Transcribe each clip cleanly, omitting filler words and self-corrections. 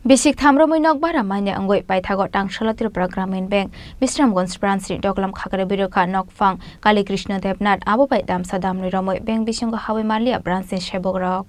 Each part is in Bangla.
Bisiktham Romwi Nok BaraManya wngwi Paithago Tangsalo TripuraGramin Bank Bishramganj Branchni Duglam Khakerebwi Rwkha Nokphang Krishna Debnath Abo bai Damsa Damnwi Romwi Bank Bisingo Habwi Manliya Branchni Sebokrok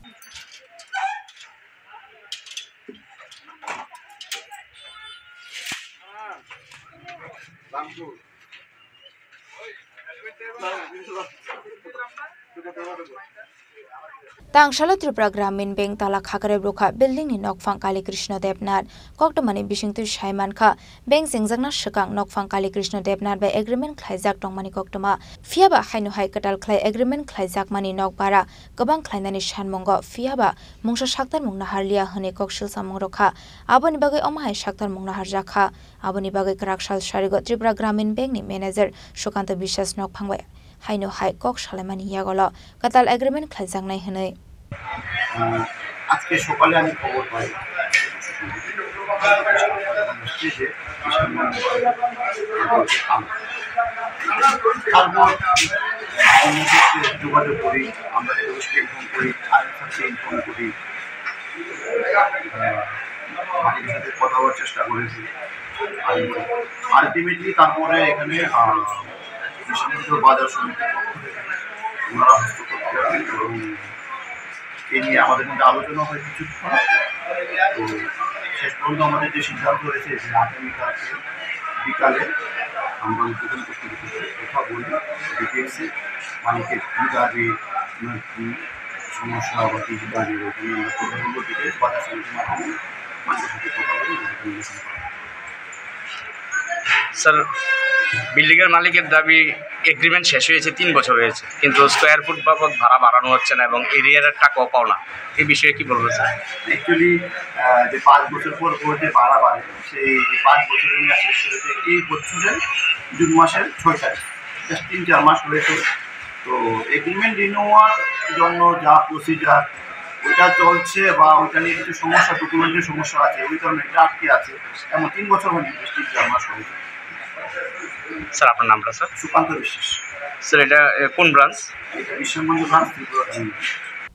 Tangsalo TripuraGramin Bank tala Khakerebwi Rwkha building ni Nokphang Krishna Debnath koktomani bisingtu saiman kha bank singjakna swkang Nokphang Krishna Debnath by agreement khlaijak tongmani koktoma fiaba hainu hai katal khlai agreement khlaijak mani nok bara gobang khlainani sanmongo fiaba mungsa saktar mungna harliya hone koksil samung Rwkha aboni bagai omahai saktar mungna Rwkha aboni bagai kraksal sharigo TripuraGramin Bank ni manager Sukanto Bishas Nokphang bai haino hai kok salemani yagolo katal agreement khlaijaknai hwnoi আজকে সকালে আমি খবর পাই তারপর যোগাযোগ করি আমরা ইনফর্ম করি ইনফর্ম করি মালিকের সাথে কথা বলার চেষ্টা করেছি আলটিমেটলি তারপরে এখানে বিশ্ববিদ্যালয় বাজার সমিতির পক্ষ থেকে ওনারা হস্তক্ষেপ করেন এবং এই নিয়ে আমাদের মধ্যে আলোচনা হয় কিছুক্ষণ তো শেষ পর্যন্ত আমাদের যে সিদ্ধান্ত হয়েছে যে আগামীকালকে বিকালে আমরা উদ্বোধন কর্তৃপক্ষের কথা বলি ডিটেলসে মালিকের কী দাবি কী সমস্যা বা কী দাবি ওখানে আমরা প্রধানমন্ত্রী ডিটেলস বাজার সমিতির মাধ্যমে মালিকের সাথে কথা বলি নির্দেশন করা স্যার বিল্ডিংয়ের মালিকের দাবি এগ্রিমেন্ট শেষ হয়েছে 3 বছর হয়েছে কিন্তু স্কোয়ার ফুট বাবদ ভাড়া বাড়ানো হচ্ছে না এবং এরিয়ার টাকাও পাও না এই বিষয়ে কি বলবো স্যার অ্যাকচুয়ালি যে 5 বছর পর যে ভাড়া বাড়ে সেই 5 বছরের মেয়াদ শেষ হয়েছে এই বছরের জুন মাসের 6 তারিখ জাস্ট 3-4 মাস হয়েছে তো এগ্রিমেন্ট রিনিউয়ার জন্য যা প্রসিজার ওইটা চলছে বা ওইটা নিয়ে কিছু সমস্যা ডকুমেন্টের সমস্যা আছে ওই কারণে এটা আটকে আছে এমন 3 বছর হয়নি 3-4 মাস হয়েছে স্যার আপনার নামটা স্যার সুকান্ত বিশ্বাস স্যার এটা কোন ব্রাঞ্চ এটা বিশ্বমঞ্জ ব্রাঞ্চ ত্রিপুরা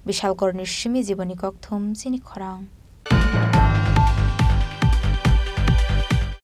বিশাল করণীর সীমি জীবনী কক্থম চিনি খরাং